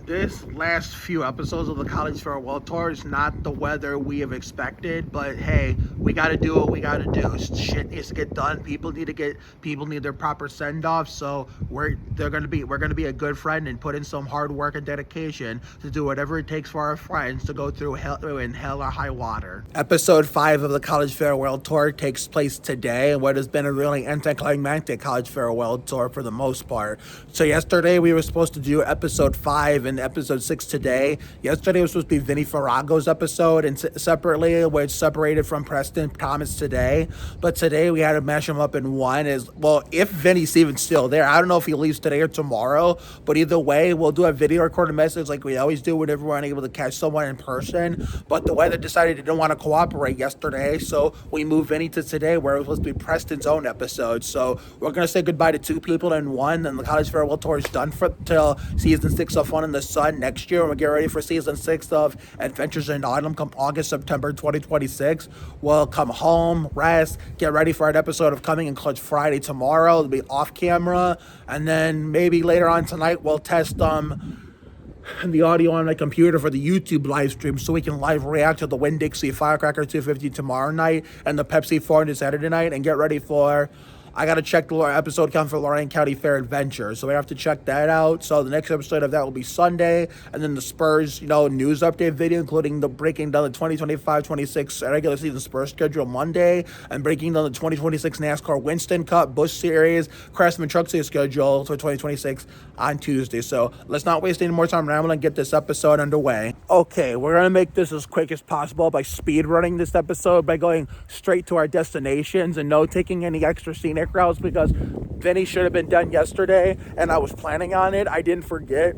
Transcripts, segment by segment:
This last few episodes of the College Farewell Tour is not the weather we have expected, but hey, we got to do what we got to do. Shit needs to get done. People need their proper send off. So we're gonna be a good friend and put in some hard work and dedication to do whatever it takes for our friends to go through hell or high water. Episode 5 of the College Farewell Tour takes place today, and what has been a really anticlimactic College Farewell Tour for the most part. So yesterday we were supposed to do episode 5 and episode 6 today. Yesterday was supposed to be Vinny Farrago's episode, and separately, which separated from Preston Thomas today. But today we had to mash them up in one. If Vinny's even still there, I don't know if he leaves today or tomorrow. But either way, we'll do a video recorded message like we always do whenever we're unable to catch someone in person. But the weather decided it didn't want to cooperate yesterday, so we moved Vinny to today, where it was supposed to be Preston's own episode. So we're gonna say goodbye to 2 people in one, and the College Farewell Tour is done till season 6 of Fun in the Sun next year. We'll get ready for season 6 of Adventures in Autumn come August, September 2026. We'll come home, rest, get ready for an episode of Coming in Clutch Friday tomorrow. It'll be off camera, and then maybe later on tonight we'll test the audio on my computer for the YouTube live stream, so we can live react to the Winn-Dixie Firecracker 250 tomorrow night and the Pepsi 400 Saturday night, and get ready for, I got to check the episode count for Lorraine County Fair Adventure, so we have to check that out. So the next episode of that will be Sunday, and then the Spurs, news update video, including the breaking down the 2025-26 regular season Spurs schedule Monday, and breaking down the 2026 NASCAR Winston Cup Busch Series Craftsman Truck Series schedule for 2026 on Tuesday. So let's not waste any more time rambling and get this episode underway. Okay, we're gonna make this as quick as possible by speed running this episode, by going straight to our destinations and no taking any extra scenic routes, because Vinny should have been done yesterday and I was planning on it. I didn't forget,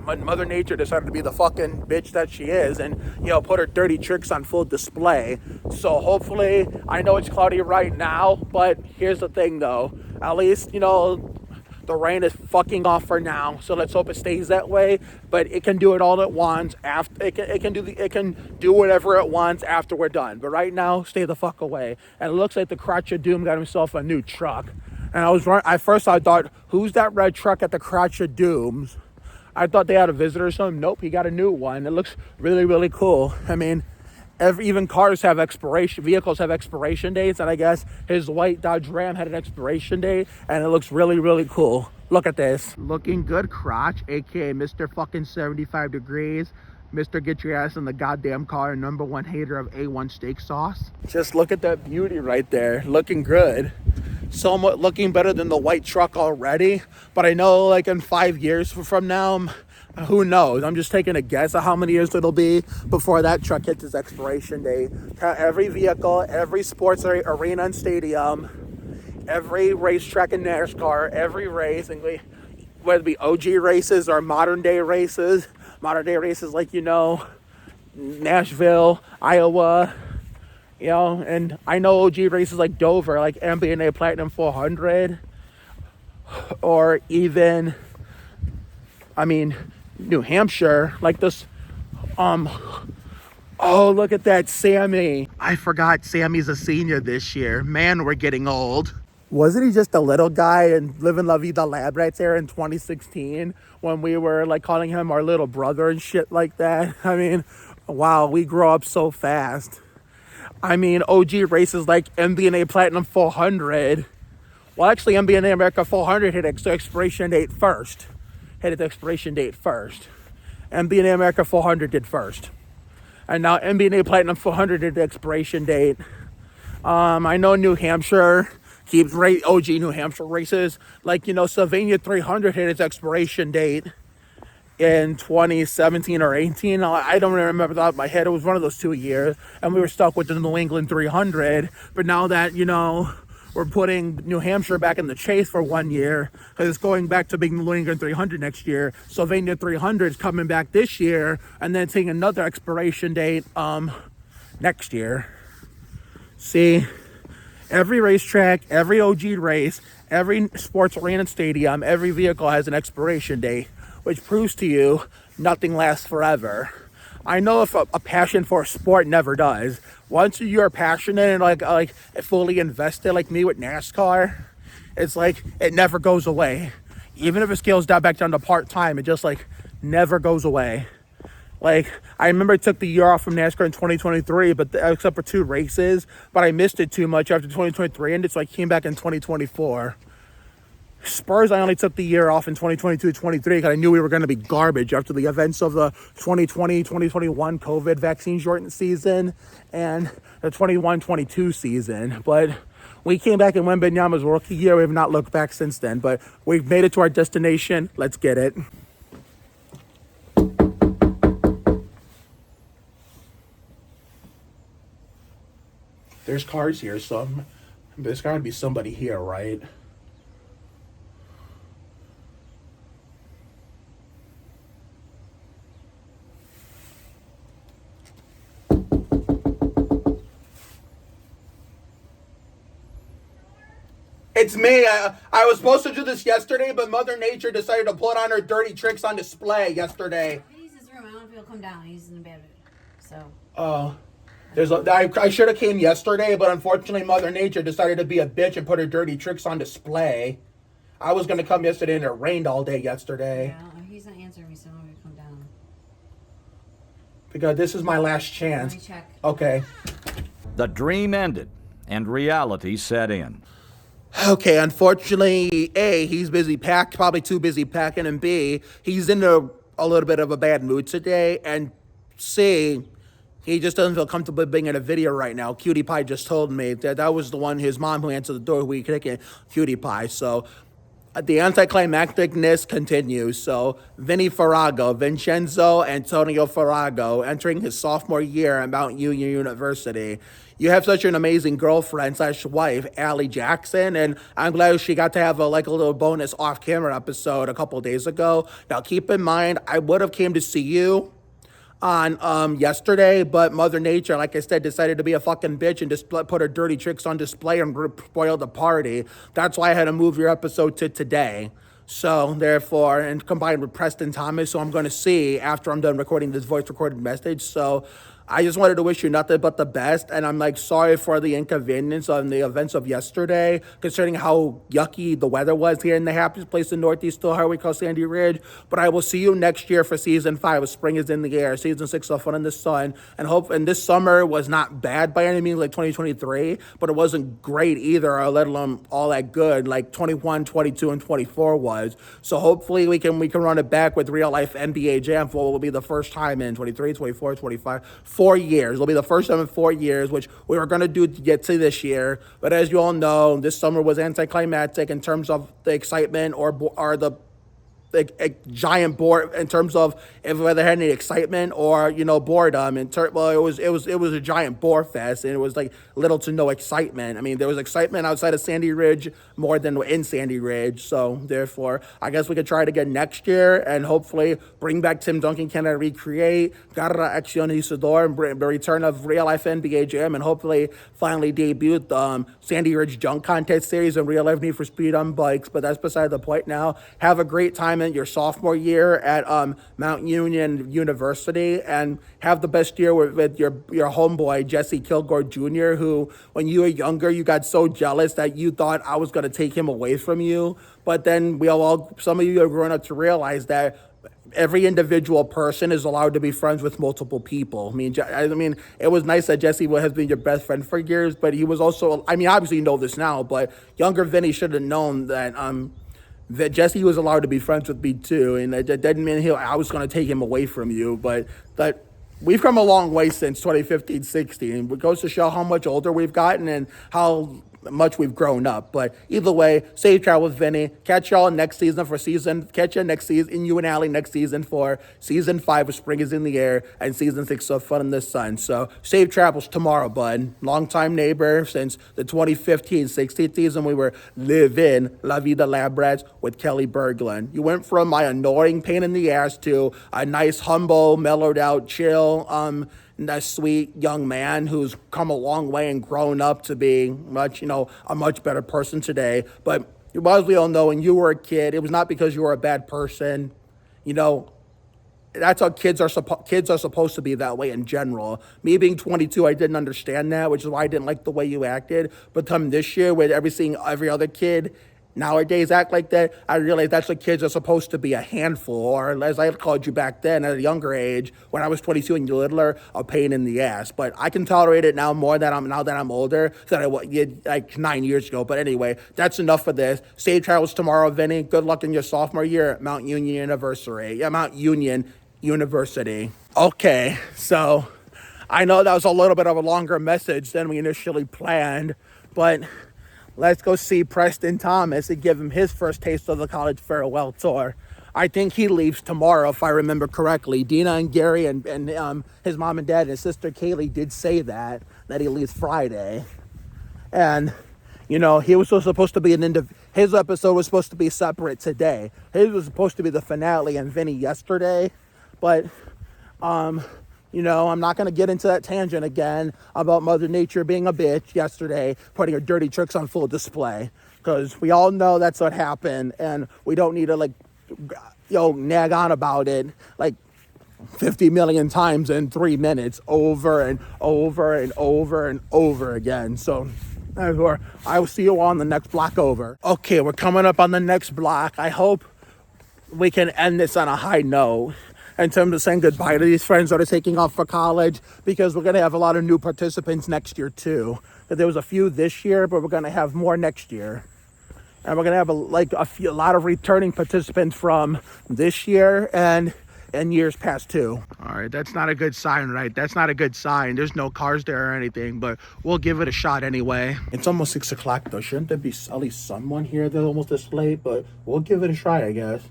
but Mother Nature decided to be the fucking bitch that she is and put her dirty tricks on full display. So hopefully, I know it's cloudy right now, but here's the thing though, at least the rain is fucking off for now, so let's hope it stays that way. But it can do it all at once. After it can do whatever it wants after we're done. But right now, stay the fuck away. And it looks like the Crotch of Doom got himself a new truck. And at first I thought, who's that red truck at the Crotch of Dooms? I thought they had a visitor or something. Nope, he got a new one. It looks really, really cool. I mean, even vehicles have expiration dates, and I guess his white Dodge Ram had an expiration date, and it looks really, really cool. Look at this. Looking good, Crotch, aka Mr. fucking 75 degrees. Mr. Get Your Ass in the Goddamn Car, #1 hater of A1 steak sauce. Just look at that beauty right there. Looking good. Somewhat looking better than the white truck already, but I know like in 5 years from now, who knows? I'm just taking a guess at how many years it'll be before that truck hits its expiration date. Every vehicle, every sports arena and stadium, every racetrack in NASCAR, every race, and whether it be OG races or modern day races like, Nashville, Iowa, and I know OG races like Dover, like MBNA Platinum 400, or even, New Hampshire, like this, oh, look at that, Sammy. I forgot Sammy's a senior this year. Man, we're getting old. Wasn't he just a little guy and living La Vida Lab right there in 2016 when we were like calling him our little brother and shit like that? I mean, wow, we grow up so fast. OG races like MBNA Platinum 400. Well, actually, MBNA America 400 hit its expiration date first. MBNA America 400 did first. And now MBNA Platinum 400 did the expiration date. I know New Hampshire keeps OG New Hampshire races. Like, Sylvania 300 hit its expiration date in 2017 or 18. I don't really remember that off my head. It was one of those 2 years. And we were stuck with the New England 300. But now that, we're putting New Hampshire back in the chase for 1 year, because it's going back to being the New England 300 next year. Sylvania 300 is coming back this year, and then taking another expiration date next year. See, every racetrack, every OG race, every sports arena and stadium, every vehicle has an expiration date, which proves to you nothing lasts forever. I know if a passion for a sport never does. Once you're passionate and like fully invested, like me with NASCAR, it's like it never goes away. Even if it scales back down to part-time, it just like never goes away. Like, I remember I took the year off from NASCAR in 2023, but except for 2 races, but I missed it too much after 2023 ended, so I came back in 2024. Spurs, I only took the year off in 2022-23 because I knew we were going to be garbage after the events of the 2020-2021 COVID vaccine shortened season and the 21-22 season. But we came back and Wembanyama's rookie year. We have not looked back since then, but we've made it to our destination. Let's get it. There's cars here, so there's got to be somebody here, right? It's me. I was supposed to do this yesterday, but Mother Nature decided to put on her dirty tricks on display yesterday. He's in his room. I don't know if he'll come down. He's in the bed. So. Oh. I should have came yesterday, but unfortunately Mother Nature decided to be a bitch and put her dirty tricks on display. I was going to come yesterday and it rained all day yesterday. Yeah, he's not answering me, so I'm going to come down. Because this is my last chance. Let me check. Okay. The dream ended and reality set in. Okay, unfortunately, A, he's busy packed, probably too busy packing, and B, he's in a little bit of a bad mood today, and C, he just doesn't feel comfortable being in a video right now. Cutie Pie just told me that was the one, his mom, who answered the door, who he kicking Cutie Pie. So the anticlimacticness continues. So Vincenzo Antonio Farrago, entering his sophomore year at Mount Union University. You have such an amazing girlfriend / wife, Allie Jackson, and I'm glad she got to have a little bonus off-camera episode a couple days ago. Now, keep in mind, I would have came to see you on yesterday, but Mother Nature, like I said, decided to be a fucking bitch and just put her dirty tricks on display and spoil the party. That's why I had to move your episode to today. So therefore, and combined with Preston Thomas, so I'm going to see after I'm done recording this voice recorded message. So I just wanted to wish you nothing but the best, and I'm sorry for the inconvenience on the events of yesterday, considering how yucky the weather was here in the happiest place in Northeast Ohio we call Sandy Ridge. But I will see you next year for season 5 of Spring is in the Air, season 6 of Fun in the Sun, and this summer was not bad by any means like 2023, but it wasn't great either, let alone all that good like 21, 22, and 24 was. So hopefully we can run it back with real life NBA Jam for what will be the first time in 23, 24, 25. 4 years. It'll be the first time in 4 years, which we were going to do to get to this year. But as you all know, this summer was anticlimactic in terms of the excitement or the a giant board in terms of if whether it had any excitement or boredom. It was a giant bore fest, and it was like little to no excitement. I mean, there was excitement outside of Sandy Ridge more than in Sandy Ridge. So therefore, I guess we could try it again next year and hopefully bring back Tim Duncan, can I recreate Garra Acción Isidore, and bring the return of real life NBA Jam, and hopefully finally debut the Sandy Ridge Junk Contest series and real life Need for Speed on bikes. But that's beside the point now. Have a great time in your sophomore year at Mount Union University, and have the best year with your homeboy Jesse Kilgore Jr., who when you were younger you got so jealous that you thought I was going to take him away from you. But then some of you have grown up to realize that every individual person is allowed to be friends with multiple people. I mean, it was nice that Jesse has been your best friend for years, but he was also, obviously you know this now, but younger Vinny should have known that Jesse was allowed to be friends with me too, and that didn't mean I was going to take him away from you, but that we've come a long way since 2015-16. It goes to show how much older we've gotten and how much we've grown up. But either way, safe travel with Vinny. Catch you next season in you and Allie next season for season 5 of Spring is in the Air and season 6 of Fun in the Sun. So safe travels tomorrow, bud. Longtime neighbor since the 2015-16 season. We were living La Vida Lab Rats with Kelly Berglund. You went from my annoying pain in the ass to a nice, humble, mellowed out, chill, that sweet young man who's come a long way and grown up to be a much better person today. But as we all know, when you were a kid, it was not because you were a bad person. That's how kids are supposed to be that way in general. Me being 22, I didn't understand that, which is why I didn't like the way you acted. But come this year, with every other kid nowadays act like that. I realize that's what kids are supposed to be, a handful, or as I called you back then at a younger age, when I was 22 and littler, a pain in the ass. But I can tolerate it now more that I'm older than I was like 9 years ago. But anyway, that's enough for this. Safe travels tomorrow, Vinny. Good luck in your sophomore year at Mount Union University. Okay, so I know that was a little bit of a longer message than we initially planned, but let's go see Preston Thomas and give him his first taste of the college farewell tour. I think he leaves tomorrow, if I remember correctly. Dina and Gary and his mom and dad and his sister Kaylee did say that he leaves Friday. And, you know, he was supposed to be his episode was supposed to be separate today. His was supposed to be the finale and Vinny yesterday. But, you know, I'm not going to get into that tangent again about Mother Nature being a bitch yesterday, putting her dirty tricks on full display. Because we all know that's what happened, and we don't need to, like, nag on about it, like, 50 million times in 3 minutes, over and over and over and over again. So, I will see you on the next block over. Okay, we're coming up on the next block. I hope we can end this on a high note in terms of saying goodbye to these friends that are taking off for college, because we're going to have a lot of new participants next year too. There was a few this year, but we're going to have more next year. And we're going to have a lot of returning participants from this year and years past too. All right, that's not a good sign, right? That's not a good sign. There's no cars there or anything, but we'll give it a shot anyway. It's almost 6 o'clock though. Shouldn't there be at least someone here that's almost this late? But we'll give it a try, I guess.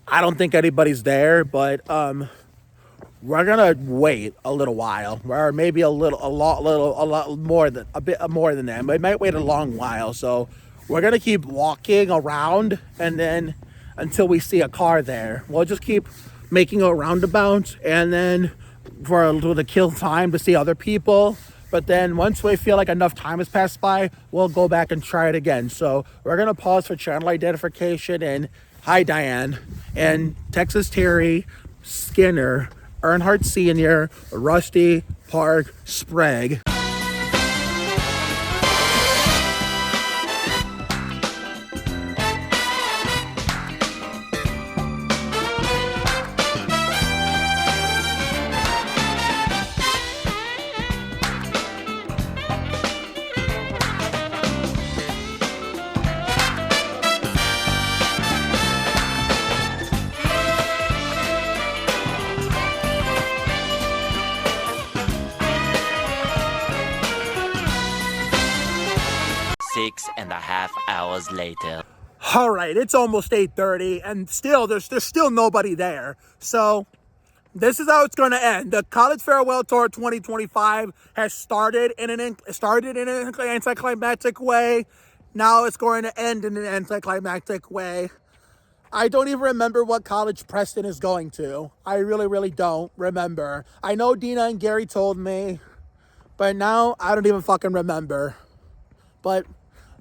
I don't think anybody's there, but we're gonna wait a little while, or maybe a lot more than a bit more than that. We might wait a long while, so we're gonna keep walking around, and then until we see a car there, we'll just keep making a roundabout, and then to kill time to see other people. But then once we feel like enough time has passed by, we'll go back and try it again. So we're gonna pause for channel identification and. Hi, Diane, and Texas Terry, Skinner, Earnhardt Sr., Rusty, Park, Sprague. 6.5 hours later. All right, it's almost 8:30, and there's still nobody there. So this is how it's going to end. The College Farewell Tour 2025 has started in an anticlimactic way. Now it's going to end in an anticlimactic way. I don't even remember what college Preston is going to. I really, really don't remember. I know Dina and Gary told me, but now I don't even fucking remember. But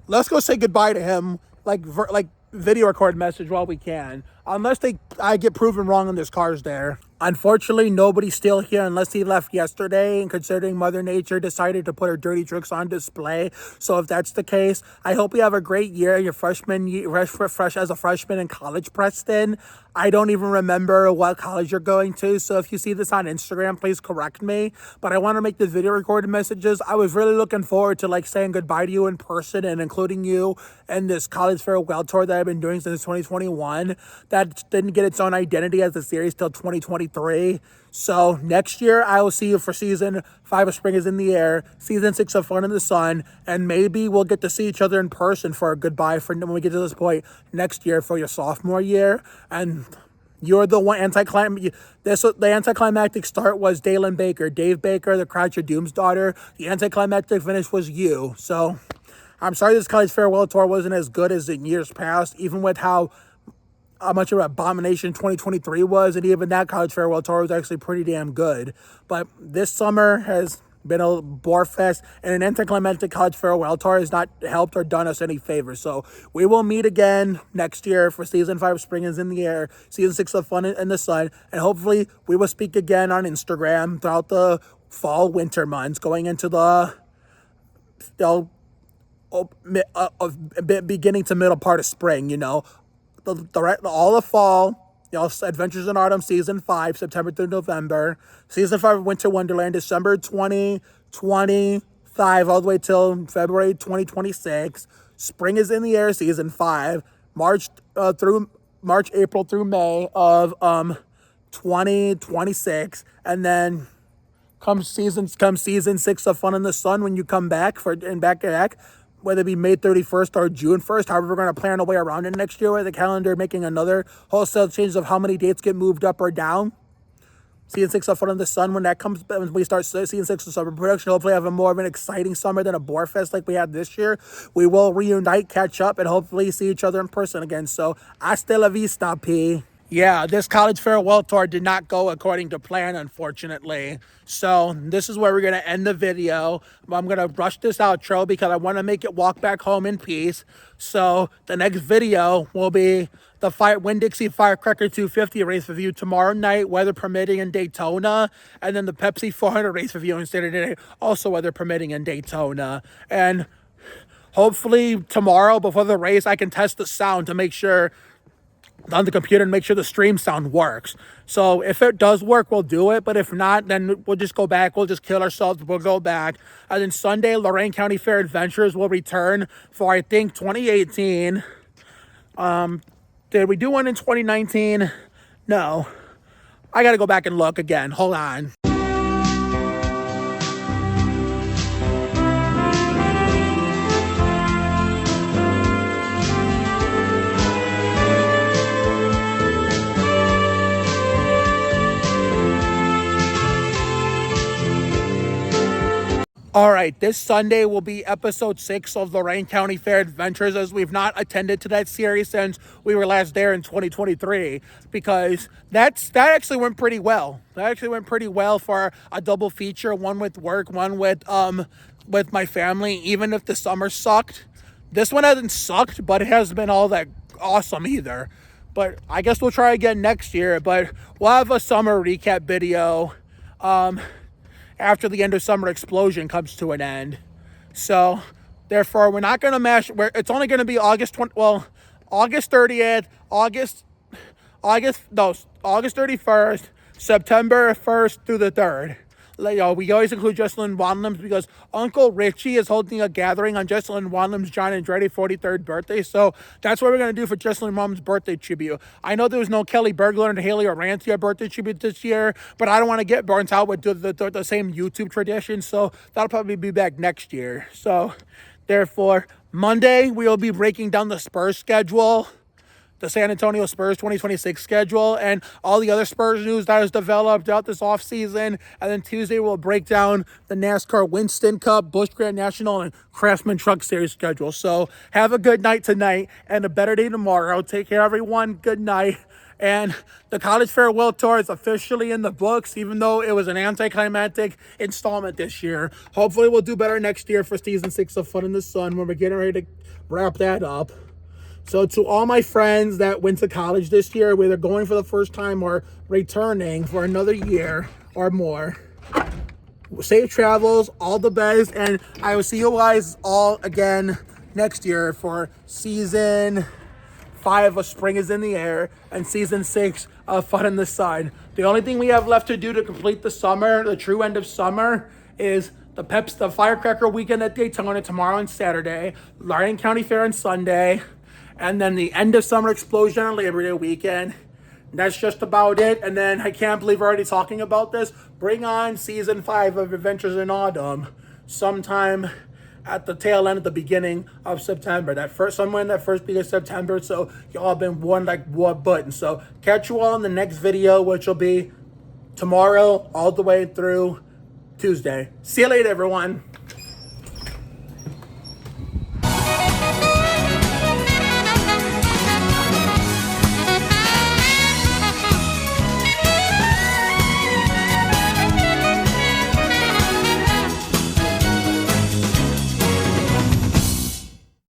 let's go say goodbye to him, like video record message while we can. Unless I get proven wrong and there's cars there. Unfortunately, nobody's still here unless he left yesterday, and considering Mother Nature decided to put her dirty tricks on display. So if that's the case, I hope you have a great year, your freshman year, fresh as a freshman in college, Preston. I don't even remember what college you're going to, so if you see this on Instagram, please correct me. But I want to make the video recorded messages. I was really looking forward to saying goodbye to you in person and including you in this college farewell tour that I've been doing since 2021. That didn't get its own identity as a series till 2023. So next year I will see you for season 5 of Spring is in the Air, season 6 of Fun in the Sun, and maybe we'll get to see each other in person for a goodbye for when we get to this point next year for your sophomore year. And you're the one the anticlimactic start was Dave Baker, the Croucher Doom's daughter. The anticlimactic finish was you. So I'm sorry this college farewell tour wasn't as good as in years past, even with how much of an abomination 2023 was, and even that college farewell tour was actually pretty damn good. But this summer has been a bore fest, and an anticlimactic college farewell tour has not helped or done us any favors. So we will meet again next year for season 5 of Spring is in the Air, season 6 of Fun in the Sun, and hopefully we will speak again on Instagram throughout the fall winter months going into the beginning to middle part of spring. You know, all the fall. You know, Adventures in Autumn season 5, September through November. Season 5 of Winter Wonderland, December 2025, all the way till February 2026. Spring is in the Air, season 5, April through May of 2026, and then come season 6 of Fun in the Sun when you come back back, whether it be May 31st or June 1st. However, we're going to plan our way around it next year with the calendar making another wholesale change of how many dates get moved up or down. Season 6 of Fun in the Sun, when we start season 6 of summer production, hopefully have a more of an exciting summer than a bore fest like we had this year. We will reunite, catch up, and hopefully see each other in person again. So, hasta la vista, P. Yeah, this college farewell tour did not go according to plan, unfortunately. So this is where we're going to end the video. I'm going to rush this outro because I want to make it walk back home in peace. So the next video will be the Winn-Dixie Firecracker 250 race review tomorrow night, weather permitting, in Daytona. And then the Pepsi 400 race review on Saturday, also weather permitting, in Daytona. And hopefully tomorrow before the race, I can test the sound to make sure on the computer and make sure the stream sound works. So if it does work, we'll do it. But if not, then we'll just go back. We'll just kill ourselves. We'll go back. And then Sunday, Lorain County Fair Adventures will return for, I think, 2018. Did we do one in 2019? No. I got to go back and look again. Hold on. All right, this Sunday will be episode 6 of Lorain County Fair Adventures, as we've not attended to that series since we were last there in 2023, because that actually went pretty well. That actually went pretty well for a double feature, one with work, one with my family, even if the summer sucked. This one hasn't sucked, but it hasn't been all that awesome either. But I guess we'll try again next year, but we'll have a summer recap video after the End of Summer Explosion comes to an end. So, therefore, we're not going to it's only going to be August 30th, August 31st, September 1st through the 3rd. We always include Jesselyn Wanlam's because Uncle Richie is holding a gathering on Jesselyn Wanlam's John Andretti 43rd birthday. So that's what we're going to do for Jesselyn Wanlam's birthday tribute. I know there was no Kelly Bergler and Haley Orantia birthday tribute this year, but I don't want to get burnt out with the same YouTube tradition. So that'll probably be back next year. So therefore, Monday, we will be breaking down the Spurs schedule, the San Antonio Spurs 2026 schedule, and all the other Spurs news that has developed throughout this offseason. And then Tuesday, we'll break down the NASCAR Winston Cup, Busch Grand National, and Craftsman Truck Series schedule. So have a good night tonight and a better day tomorrow. Take care, everyone. Good night. And the College Farewell Tour is officially in the books, even though it was an anticlimactic installment this year. Hopefully, we'll do better next year for Season 6 of Fun in the Sun when we're getting ready to wrap that up. So to all my friends that went to college this year, whether going for the first time or returning for another year or more, safe travels, all the best, and I will see you guys all again next year for Season 5 of Spring is in the Air and Season 6 of Fun in the Sun. The only thing we have left to do to complete the summer, the true end of summer, is the Firecracker weekend at Daytona tomorrow and Saturday, Lorain County Fair on Sunday, and then the End of Summer Explosion on Labor Day weekend. That's just about it. And then I can't believe we're already talking about this. Bring on Season 5 of Adventures in Autumn sometime at the tail end, at the beginning of September. Somewhere in that first week of September. So y'all have been one button. So catch you all in the next video, which will be tomorrow all the way through Tuesday. See you later, everyone.